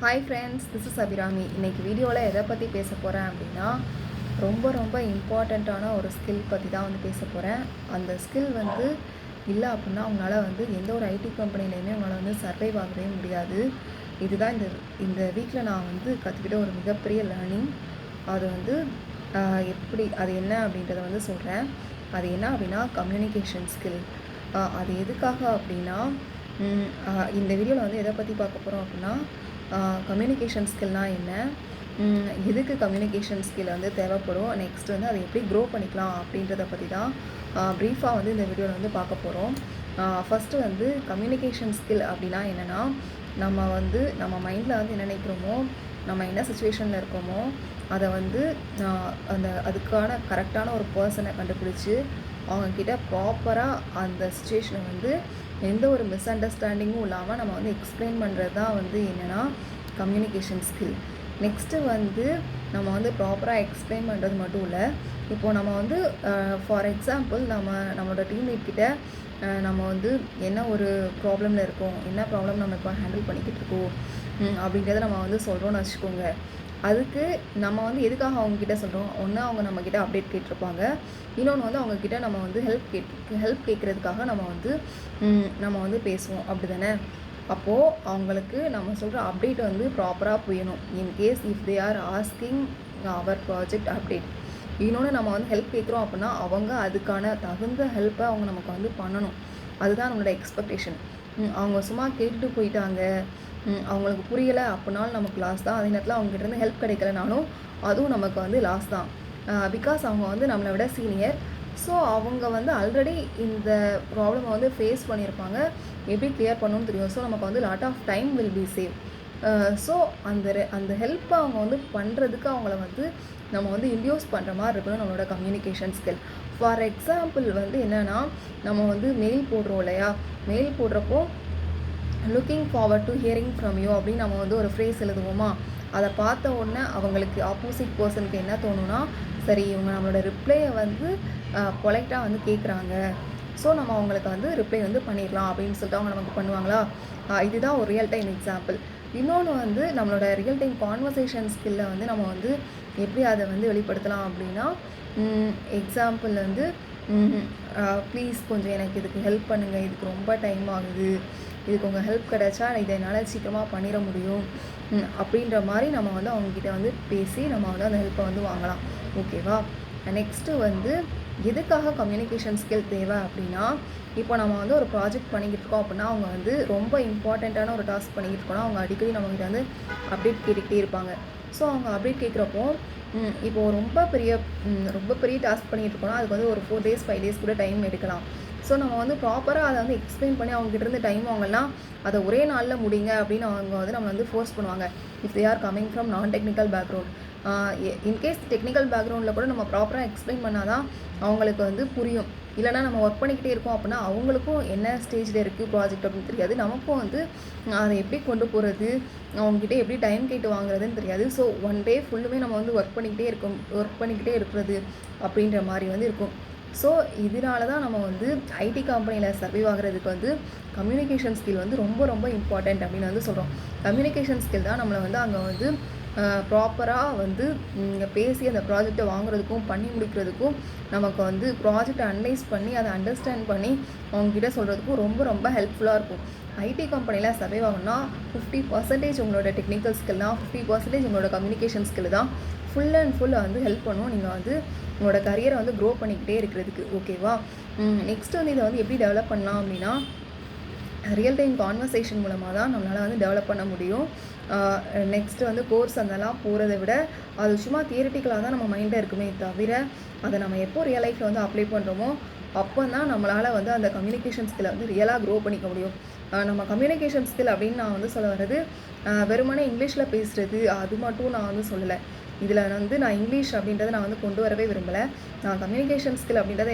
Hi friends, this is Abirami. இன்றைக்கி வீடியோவில் எதை பற்றி பேச போகிறேன் அப்படின்னா, ரொம்ப இம்பார்ட்டண்ட்டான ஒரு ஸ்கில் பற்றி தான் வந்து பேச போகிறேன். அந்த ஸ்கில் வந்து இல்லை அப்படின்னா உங்களால் வந்து எந்த ஒரு ஐடி கம்பெனிலையுமே உங்களால் வந்து சர்வைவ் ஆகவே முடியாது. இதுதான் இந்த வீக்கில் நான் வந்து கற்றுக்கிட்ட ஒரு மிகப்பெரிய லேர்னிங். அது வந்து எப்படி அது என்ன அப்படின்றத வந்து சொல்கிறேன். அது என்ன அப்படின்னா கம்யூனிகேஷன் ஸ்கில். அது எதுக்காக அப்படின்னா இந்த வீடியோவில் வந்து எதை பற்றி பார்க்க போகிறோம் அப்படின்னா, கம்யூனிகேஷன் ஸ்கில்னால் என்ன, எதுக்கு கம்யூனிகேஷன் ஸ்கில் வந்து தேவைப்படும், நெக்ஸ்ட் வந்து அதை எப்படி க்ரோ பண்ணிக்கலாம் அப்படின்றத பற்றி தான் ப்ரீஃபாக வந்து இந்த வீடியோவில் வந்து பார்க்க போகிறோம். ஃபஸ்ட்டு வந்து கம்யூனிகேஷன் ஸ்கில் அப்படின்னா என்னென்னா, நம்ம மைண்டில் வந்து என்ன நினைக்கிறோமோ, நம்ம என்ன சுச்சுவேஷனில் இருக்கோமோ அதை வந்து அதுக்கான கரெக்டான ஒரு பர்சனை கண்டுபிடிச்சி அவங்கக்கிட்ட ப்ராப்பராக அந்த சுச்சுவேஷனை வந்து எந்த ஒரு மிஸ் அண்டர்ஸ்டாண்டிங்கும் இல்லாமல் நம்ம வந்து எக்ஸ்பிளைன் பண்ணுறது தான் வந்து என்னென்னா கம்யூனிகேஷன் ஸ்கில். நெக்ஸ்ட்டு வந்து நம்ம வந்து ப்ராப்பராக எக்ஸ்பிளைன் பண்ணுறது மட்டும் இல்லை, இப்போது நம்ம வந்து ஃபார் எக்ஸாம்பிள் நம்மளோட டீம்மேட் கிட்ட நம்ம வந்து என்ன ஒரு ப்ராப்ளமில் இருக்கோம், என்ன ப்ராப்ளம் நம்ம இப்போ ஹேண்டில் பண்ணிக்கிட்டு இருக்கோம் அப்படின்றத நம்ம வந்து சொல்கிறோன்னு வச்சுக்கோங்க. அதுக்கு நம்ம வந்து எதுக்காக அவங்கக்கிட்ட சொல்கிறோம், ஒன்று அவங்க நம்மக்கிட்ட அப்டேட் கேட்டிருப்பாங்க, இன்னொன்று வந்து அவங்கக்கிட்ட நம்ம வந்து ஹெல்ப் கேட்குறதுக்காக நம்ம வந்து பேசுவோம், அப்படி தானே. அப்போது அவங்களுக்கு நம்ம சொல்கிற அப்டேட் வந்து ப்ராப்பராக புரியணும். In case if they are asking our project update, இன்னொன்று நம்ம வந்து ஹெல்ப் கேட்குறோம் அப்படின்னா அவங்க அதுக்கான தகுந்த ஹெல்ப்பை அவங்க நமக்கு வந்து பண்ணணும். அதுதான் நம்மளோட எக்ஸ்பெக்டேஷன். அவங்க சும்மா கேட்டுட்டு போயிட்டாங்க, அவங்களுக்கு புரியலை அப்படின்னாலும் நமக்கு லாஸ் தான். அதே நேரத்தில் அவங்ககிட்டருந்து ஹெல்ப் கிடைக்கலனாலும் அதுவும் நமக்கு வந்து லாஸ் தான். பிகாஸ் அவங்க வந்து நம்மளை விட சீனியர். ஸோ அவங்க வந்து ஆல்ரெடி இந்த ப்ராப்ளமை வந்து ஃபேஸ் பண்ணியிருப்பாங்க, எப்படி கிளியர் பண்ணணும்னு தெரியும். ஸோ நமக்கு வந்து lot of time will be save. So அந்த ஹெல்ப்பை அவங்க வந்து பண்ணுறதுக்கு அவங்கள வந்து நம்ம வந்து இன்டியூஸ் பண்ணுற மாதிரி இருக்கணும் நம்மளோட கம்யூனிகேஷன் ஸ்கில். ஃபார் எக்ஸாம்பிள் வந்து என்னென்னா, நம்ம வந்து மெயில் போடுறோம் இல்லையா, மெயில் போடுறப்போ looking forward to hearing from you அப்படின்னு நம்ம வந்து ஒரு ஃப்ரேஸ் எழுதுவோமா, அதை பார்த்த உடனே அவங்களுக்கு ஆப்போசிட் பர்சனுக்கு என்ன தோணுன்னா, சரி இவங்க நம்மளோட ரிப்ளையை வந்து பொலைட்டாக வந்து கேட்குறாங்க, ஸோ நம்ம அவங்களுக்கு வந்து ரிப்ளை வந்து பண்ணிடலாம் அப்படின்னு சொல்லிட்டு அவங்க நமக்கு பண்ணுவாங்களா. இதுதான் ஒரு ரியல் டைம் எக்ஸாம்பிள். இன்னொன்று வந்து நம்மளோட ரியல் டைம் கான்வர்சேஷன் ஸ்கில்லை வந்து நம்ம வந்து எப்படி அதை வந்து வெளிப்படுத்தலாம் அப்படின்னா, எக்ஸாம்பிள் வந்து ப்ளீஸ் கொஞ்சம் எனக்கு இதுக்கு ஹெல்ப் பண்ணுங்கள், இதுக்கு ரொம்ப டைம் ஆகுது, இதுக்கு உங்கள் ஹெல்ப் கிடச்சா இதை என்னால் சீக்கிரமாக பண்ணிட முடியும் அப்படின்ற மாதிரி நம்ம வந்து அவங்கக்கிட்ட வந்து பேசி நம்ம வந்து அந்த ஹெல்ப்பை வந்து வாங்கலாம். ஓகேவா. நெக்ஸ்ட்டு வந்து எதுக்காக கம்யூனிகேஷன் ஸ்கில் தேவை அப்படின்னா, இப்போ நம்ம வந்து ஒரு ப்ராஜெக்ட் பண்ணிக்கிட்டு இருக்கோம் அப்படின்னா அவங்க வந்து ரொம்ப இம்பார்ட்டண்ட்டான ஒரு டாஸ்க் பண்ணிக்கிட்டு இருக்கோன்னா அவங்க அடிக்கடி நம்மக்கிட்ட வந்து அப்டேட் கேட்டுக்கிட்டே இருப்பாங்க. ஸோ அவங்க அப்டேட் கேட்குறப்போ இப்போது ரொம்ப பெரிய டாஸ்க் பண்ணிகிட்டு இருக்கோன்னா அதுக்கு வந்து ஒரு 4 days 5 days கூட டைம் எடுக்கலாம். ஸோ நம்ம வந்து ப்ராப்பராக அதை வந்து எக்ஸ்பிளைன் பண்ணி அவங்ககிட்ட டைம் வாங்கலாம், அதை ஒரே நாளில் முடிங்க அப்படின்னு அவங்க வந்து நம்மளை வந்து ஃபோர்ஸ் பண்ணுவாங்க. If they are coming from நான் டெக்னிக்கல் பேக்ரவுண்ட். இன்கேஸ் டெக்னிக்கல் பேக்ரவுண்டில் கூட நம்ம ப்ராப்பராக எக்ஸ்பிளைன் பண்ணால் தான் அவங்களுக்கு வந்து புரியும். இல்லைனா நம்ம ஒர்க் பண்ணிக்கிட்டே இருக்கோம் அப்படின்னா அவங்களுக்கும் என்ன ஸ்டேஜில் இருக்குது ப்ராஜெக்ட் அப்படின்னு தெரியாது, நமக்கும் வந்து அதை எப்படி கொண்டு போகிறது, அவங்ககிட்ட எப்படி டைம் கேட்டு வாங்குறதுன்னு தெரியாது. ஸோ ஒன் டே ஃபுல்லுமே நம்ம வந்து ஒர்க் பண்ணிக்கிட்டே இருக்கிறது அப்படின்ற மாதிரி வந்து இருக்கும். ஸோ இதனால தான் நம்ம வந்து ஐடி கம்பெனியில் சர்வைவ் ஆகிறதுக்கு வந்து கம்யூனிகேஷன் ஸ்கில் வந்து ரொம்ப இம்பார்ட்டண்ட் அப்படின்னு வந்து சொல்கிறோம். கம்யூனிகேஷன் ஸ்கில் தான் நம்மளை வந்து அங்கே வந்து ப்ராப்பராக வந்து பேசி அந்த ப்ராஜெக்டை வாங்குறதுக்கும் பண்ணி முடிக்கிறதுக்கும் நமக்கு வந்து ப்ராஜெக்டை அனலைஸ் பண்ணி அதை அண்டர்ஸ்டாண்ட் பண்ணி அவங்ககிட்ட சொல்கிறதுக்கும் ரொம்ப ஹெல்ப்ஃபுல்லாக இருக்கும். ஐடி கம்பெனியில் சர்வைவ் ஆகணும்னா 50% உங்களோட டெக்னிக்கல் ஸ்கில் தான், 50% உங்களோட கம்யூனிகேஷன் ஸ்கில் தான் ஃபுல் அண்ட் ஃபுல் வந்து ஹெல்ப் பண்ணும் நீங்கள் வந்து உங்களோட கரியரை வந்து க்ரோ பண்ணிக்கிட்டே இருக்கிறதுக்கு. ஓகேவா. நெக்ஸ்ட் வந்து இதை வந்து எப்படி டெவலப் பண்ணலாம் அப்படின்னா, ரியல் டைம் கான்வர்சேஷன் மூலமாக தான் நம்மளால் வந்து டெவலப் பண்ண முடியும். நெக்ஸ்ட்டு வந்து கோர்ஸ் அதெல்லாம் போகிறத விட அது சும்மா தியரிட்டிக்கலாக தான் நம்ம மைண்டில் இருக்குமே தவிர அதை நம்ம எப்போ ரியல் லைஃப்பில் வந்து அப்ளை பண்ணுறோமோ அப்போ தான் நம்மளால் வந்து அந்த கம்யூனிகேஷன் ஸ்கில்லை வந்து ரியலாக க்ரோ பண்ணிக்க முடியும். நம்ம கம்யூனிகேஷன் ஸ்கில் அப்படின்னு நான் வந்து சொல்ல வர்றது வெறுமனே இங்கிலீஷில் பேசுகிறது அது மட்டும் நான் வந்து சொல்லலை. இதில் வந்து நான் இங்கிலீஷ் அப்படின்றத நான் வந்து கொண்டு வரவே விரும்பலை. நான் கம்யூனிகேஷன் ஸ்கில் அப்படின்றத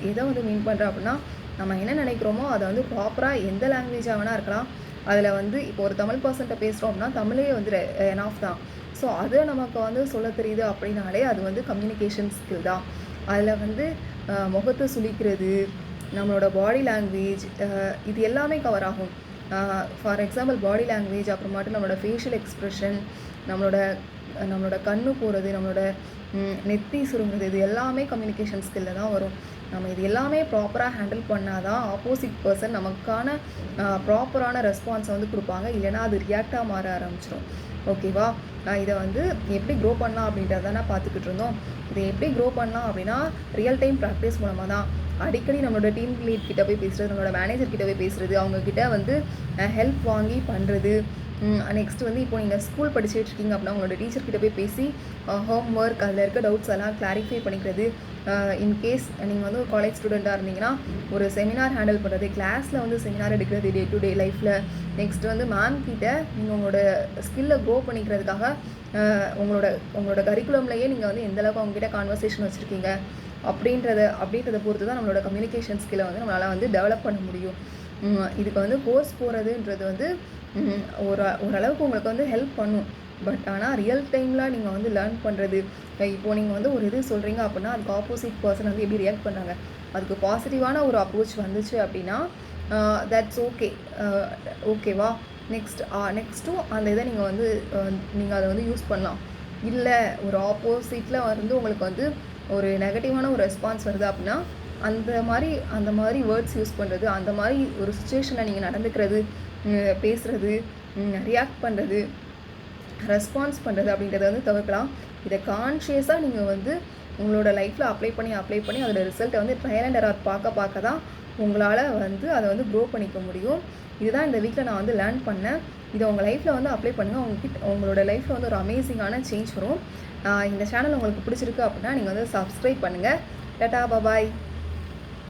எதை வந்து மீன் பண்ணுறேன் அப்படின்னா, நம்ம என்ன நினைக்கிறோமோ அதை வந்து ப்ராப்பராக எந்த லாங்குவேஜாக வேணால் இருக்கலாம். அதில் வந்து இப்போ ஒரு தமிழ் பர்சன்ட்டை பேசுகிறோம் அப்படின்னா தமிழே வந்து எனாஃப் தான். ஸோ அதை நமக்கு வந்து சொல்ல தெரியுது அப்படின்னாலே அது வந்து கம்யூனிகேஷன் ஸ்கில் தான். அதில் வந்து முகத்தை சுளிக்கிறது, நம்மளோட பாடி லாங்குவேஜ், இது எல்லாமே கவர் ஆகும். ஃபார் எக்ஸாம்பிள் பாடி லாங்குவேஜ், அப்புறமாட்டு நம்மளோட ஃபேஷியல் எக்ஸ்ப்ரெஷன், நம்மளோட நம்மளோட கண்ணு போகிறது, நம்மளோட நெத்தி சுருங்குறது, இது எல்லாமே கம்யூனிகேஷன் ஸ்கில்ல தான் வரும். நம்ம இது எல்லாமே ப்ராப்பராக ஹேண்டில் பண்ணால் தான் ஆப்போசிட் பர்சன் நமக்கான ப்ராப்பரான ரெஸ்பான்ஸை வந்து கொடுப்பாங்க. இல்லைனா அது ரியாக்டாக மாற ஆரம்பிச்சிடும். ஓகேவா? இதை வந்து எப்படி க்ரோ பண்ணலாம் அப்படின்றத தானே பார்த்துக்கிட்டு இருந்தோம். இதை எப்படி க்ரோ பண்ணலாம் அப்படின்னா ரியல் டைம் ப்ராக்டிஸ் மூலமாக தான். அடிக்கடி நம்மளோட டீம் லீட் கிட்ட போய் பேசுகிறது, நம்மளோட மேனேஜர் கிட்ட போய் பேசுகிறது, அவங்கக்கிட்ட வந்து ஹெல்ப் வாங்கி பண்ணுறது. நெக்ஸ்ட் வந்து இப்போ நீங்கள் ஸ்கூல் படிச்சுட்டு இருக்கீங்க அப்படின்னா உங்களோட டீச்சர்கிட்ட போய் பேசி ஹோம் ஒர்க், அதில் இருக்க டவுட்ஸ் எல்லாம் கிளாரிஃபை பண்ணிக்கிறது. இன்கேஸ் நீங்கள் வந்து ஒரு காலேஜ் ஸ்டூடெண்ட்டாக இருந்தீங்கன்னா ஒரு செமினார் ஹேண்டில் பண்ணுறது, கிளாஸில் வந்து செமினார் எடுக்கிறது டே டு டே லைஃப்பில். நெக்ஸ்ட் வந்து மேம் கிட்ட நீங்கள் உங்களோட ஸ்கில்லை க்ரோ பண்ணிக்கிறதுக்காக உங்களோட கரிக்குலம்லேயே நீங்கள் வந்து எந்தளவுக்கு அவங்ககிட்ட கான்வர்சேஷன் வச்சுருக்கீங்க அப்படின்றத பொறுத்து தான் நம்மளோட கம்யூனிகேஷன் ஸ்கில்லை வந்து நம்மளால் வந்து டெவலப் பண்ண முடியும். இதுக்கு வந்து கோர்ஸ் போகிறதுன்றது வந்து ஓரளவுக்கு உங்களுக்கு வந்து ஹெல்ப் பண்ணும். பட் ஆனால் ரியல் டைமில் நீங்கள் வந்து லேர்ன் பண்ணுறது, இப்போது நீங்கள் வந்து ஒரு இது சொல்கிறீங்க அப்படின்னா அதுக்கு ஆப்போசிட் பர்சன் வந்து எப்படி ரியாக்ட் பண்ணுறாங்க, அதுக்கு பாசிட்டிவான ஒரு அப்ரோச் வந்துச்சு அப்படின்னா தட்ஸ் ஓகே. ஓகேவா? நெக்ஸ்ட்டும் அந்த இதை நீங்கள் அதை வந்து யூஸ் பண்ணலாம். இல்லை ஒரு ஆப்போசிட்டில் வந்து உங்களுக்கு வந்து ஒரு நெகட்டிவான ஒரு ரெஸ்பான்ஸ் வருது அப்படின்னா அந்த மாதிரி வேர்ட்ஸ் யூஸ் பண்ணுறது, அந்த மாதிரி ஒரு சுச்சுவேஷனில் நீங்கள் நடந்துக்கிறது, பேசுகிறது, ரியாக்ட் பண்ணுறது, ரெஸ்பான்ஸ் பண்ணுறது அப்படின்றத வந்து தவிர்க்கலாம். இதை கான்ஷியஸாக நீங்கள் வந்து உங்களோட லைஃப்பில் அப்ளை பண்ணி அதோட ரிசல்ட்டை வந்து ட்ரையல் அண்ட் எரர் பார்க்க தான் உங்களால் வந்து அதை வந்து க்ரோ பண்ணிக்க முடியும். இதுதான் இந்த வீக்கில் நான் வந்து லேர்ன் பண்ணேன். இதை உங்கள் லைஃப்பில் வந்து அப்ளை பண்ணுங்கள். உங்களோட லைஃப்பில் வந்து ஒரு அமேசிங்கான சேஞ்ச் வரும். இந்த சேனல் உங்களுக்கு பிடிச்சிருக்கு அப்படின்னா நீங்கள் வந்து சப்ஸ்கிரைப் பண்ணுங்கள். டாடா, பாய்.